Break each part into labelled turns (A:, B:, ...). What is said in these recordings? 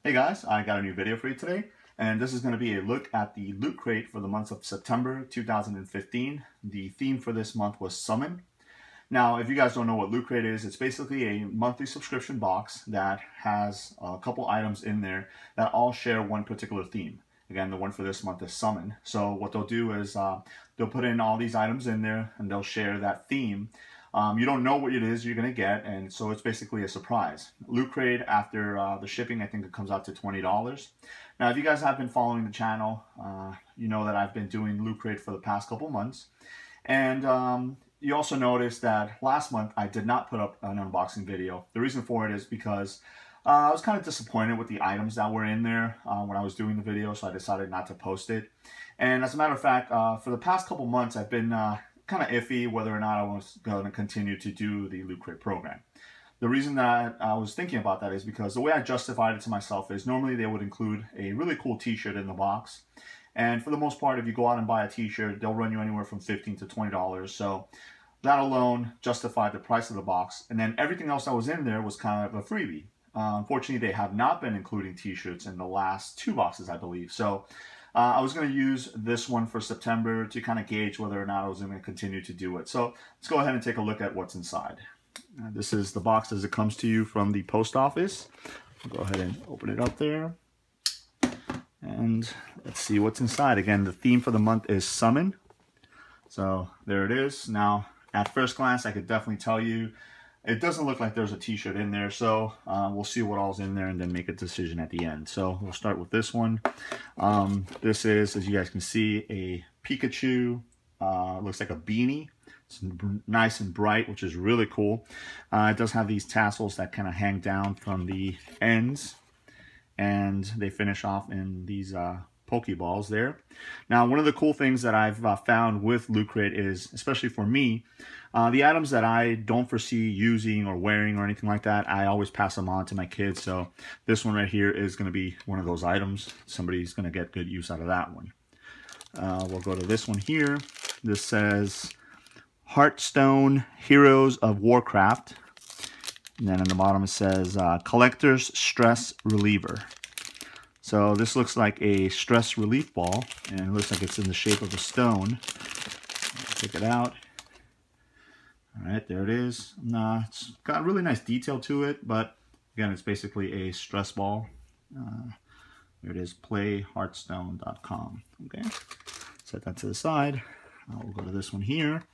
A: Hey guys, I got a new video for you today, and this is going to be a look at the Loot Crate for the month of September 2015. The theme for this month was Summon. Now, if you guys don't know what Loot Crate is, it's basically a monthly subscription box that has a couple items in there that all share one particular theme. Again, the one for this month is Summon. So what they'll do is they'll put in all these items in there and they'll share that theme. You don't know what it is you're going to get, and so it's basically a surprise. Loot Crate, after the shipping, I think it comes out to $20. Now, if you guys have been following the channel, you know that I've been doing Loot Crate for the past couple months. And you also noticed that last month I did not put up an unboxing video. The reason for it is because I was kind of disappointed with the items that were in there when I was doing the video, so I decided not to post it. And as a matter of fact, for the past couple months, I've been kind of iffy whether or not I was going to continue to do the Loot Crate program. The reason that I was thinking about that is because the way I justified it to myself is normally they would include a really cool t-shirt in the box. And for the most part, if you go out and buy a t-shirt, they'll run you anywhere from $15 to $20. So that alone justified the price of the box. And then everything else that was in there was kind of a freebie. Unfortunately, they have not been including t-shirts in the last two boxes, I believe. So I was going to use this one for September to kind of gauge whether or not I was going to continue to do it. So let's go ahead and take a look at what's inside. This is the box as it comes to you from the post office. I'll go ahead and open it up there. And let's see what's inside. Again, the theme for the month is Summon. So there it is. Now, at first glance, I could definitely tell you it doesn't look like there's a t-shirt in there, so we'll see what all's in there and then make a decision at the end. So we'll start with this one. This is, as you guys can see, a Pikachu. Looks like a beanie. It's nice and bright, which is really cool. It does have these tassels that kind of hang down from the ends, and they finish off in these Pokeballs there. Now, one of the cool things that I've found with Loot Crate is, especially for me, the items that I don't foresee using or wearing or anything like that, I always pass them on to my kids. So this one right here is going to be one of those items. Somebody's going to get good use out of that one. We'll go to this one here. This says Hearthstone Heroes of Warcraft. And then on the bottom it says Collector's Stress Reliever. So this looks like a stress relief ball, and it looks like it's in the shape of a stone. Take it out. All right, there it is. It's got really nice detail to it, but again, it's basically a stress ball. Here it is, playhearthstone.com. Okay, set that to the side. We'll go to this one here,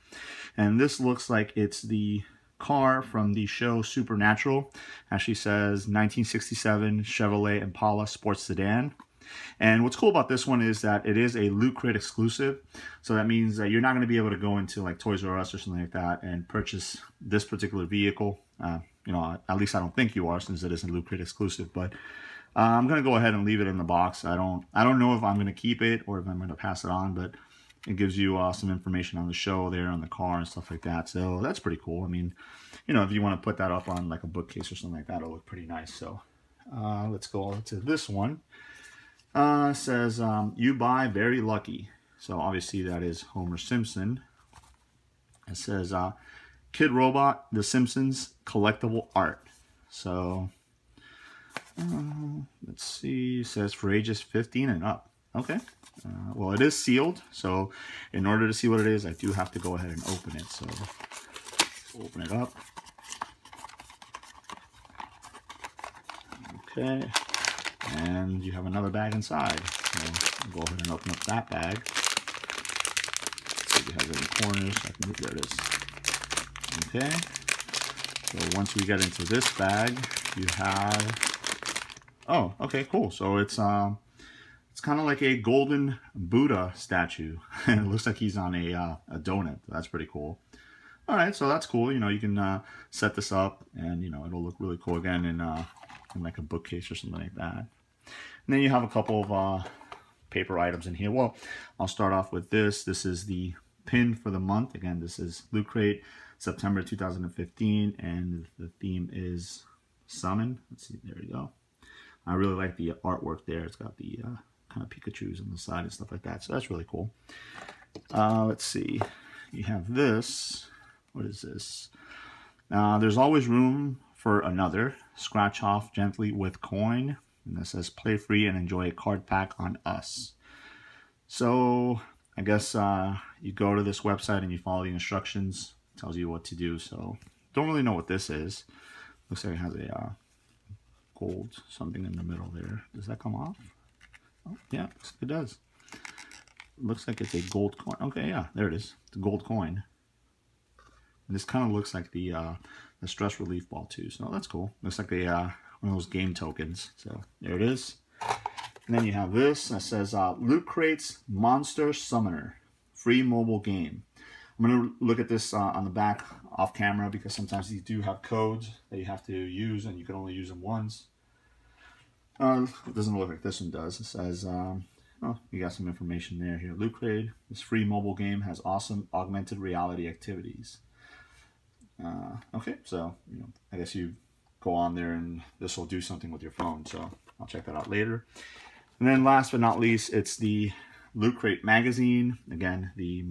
A: and this looks like it's the car from the show Supernatural. Actually says 1967 Chevrolet Impala sports sedan. And what's cool about this one is that it is a Loot Crate exclusive. So that means that you're not going to be able to go into like Toys R Us or something like that and purchase this particular vehicle. You know, at least I don't think you are, since it isn't Loot Crate exclusive. But I'm going to go ahead and leave it in the box. I don't know if I'm going to keep it or if I'm going to pass it on, but it gives you some information on the show there, on the car and stuff like that. So that's pretty cool. I mean, you know, if you want to put that up on like a bookcase or something like that, it'll look pretty nice. So let's go to this one. It says, you buy very lucky. So obviously that is Homer Simpson. It says, Kidrobot, The Simpsons collectible art. So let's see. It says for ages 15 and up. Okay. Well, it is sealed, so in order to see what it is, I do have to go ahead and open it. So open it up. Okay, and you have another bag inside. So I'll go ahead and open up that bag. See if it has any corners. I can move. There it is. Okay. So once we get into this bag, you have. Oh, okay, cool. So it's kind of like a golden Buddha statue. It looks like he's on a donut. That's pretty cool. All right, so that's cool. You know, you can set this up, and you know, it'll look really cool again in like a bookcase or something like that. And then you have a couple of paper items in here. Well, I'll start off with this. This is the pin for the month. Again, this is Loot Crate, September 2015, and the theme is Summon. Let's see, there you go. I really like the artwork there. It's got the kind of Pikachus on the side and stuff like that. So that's really cool. Let's see. You have this. What is this? There's always room for another. Scratch off gently with coin. And that says play free and enjoy a card pack on us. So I guess you go to this website and you follow the instructions. It tells you what to do. So don't really know what this is. Looks like it has a gold something in the middle there. Does that come off? Oh, yeah, it does. Looks like it's a gold coin. Okay, yeah, there it is. It's a gold coin. And this kind of looks like the stress relief ball too. So that's cool. Looks like a one of those game tokens. So there it is. And then you have this that says Loot Crate's Monster Summoner, free mobile game. I'm going to look at this on the back off camera because sometimes these do have codes that you have to use and you can only use them once. It doesn't look like this one does. It says, oh, you got some information there here. Loot Crate, this free mobile game has awesome augmented reality activities. Okay, so I guess you go on there and this will do something with your phone. So I'll check that out later. And then last but not least, it's the Loot Crate magazine. Again, the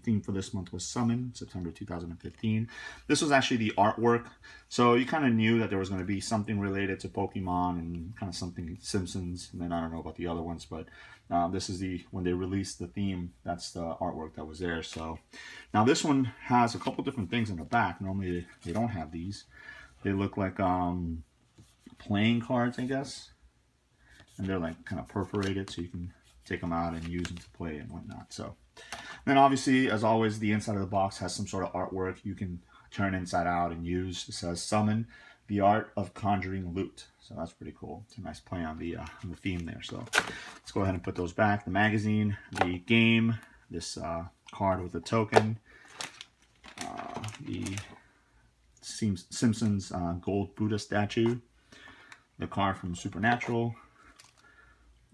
A: theme for this month was Summon, September 2015. This was actually the artwork, so you kind of knew that there was going to be something related to Pokemon and kind of something Simpsons. And then I don't know about the other ones, but this is when they released the theme. That's the artwork that was there. So now this one has a couple different things in the back. Normally they don't have these. They look like playing cards, I guess. And they're like kind of perforated, so you can take them out and use them to play and whatnot. So then obviously, as always, the inside of the box has some sort of artwork you can turn inside out and use. It says Summon, the art of conjuring loot. So that's pretty cool. It's a nice play on the theme there. So let's go ahead and put those back. The magazine, the game, this card with a token, the Simpsons gold Buddha statue, the card from Supernatural,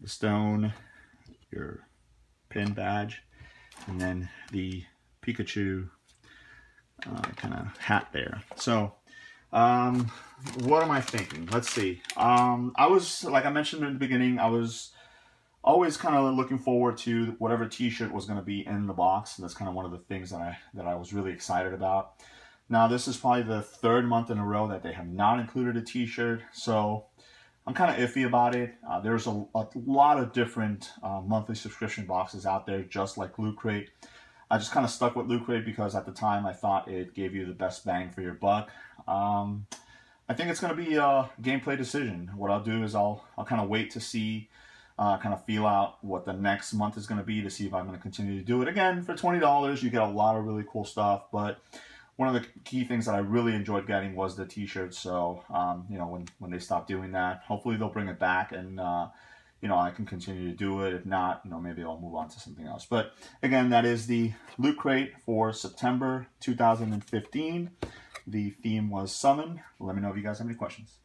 A: the stone, your pin badge, and then the Pikachu kind of hat there. So what am I thinking? Let's see. I was, like I mentioned in the beginning, I was always kind of looking forward to whatever t-shirt was going to be in the box. And that's kind of one of the things that I was really excited about. Now this is probably the third month in a row that they have not included a t-shirt, so I'm kind of iffy about it. There's a lot of different monthly subscription boxes out there, just like Loot Crate. I just kind of stuck with Loot Crate because at the time I thought it gave you the best bang for your buck. I think it's going to be a gameplay decision. What I'll do is I'll kind of wait to see, kind of feel out what the next month is going to be to see if I'm going to continue to do it. Again, for $20, you get a lot of really cool stuff, but one of the key things that I really enjoyed getting was the t-shirts. So, when they stop doing that, hopefully they'll bring it back and, I can continue to do it. If not, maybe I'll move on to something else. But again, that is the Loot Crate for September 2015. The theme was Summon. Let me know if you guys have any questions.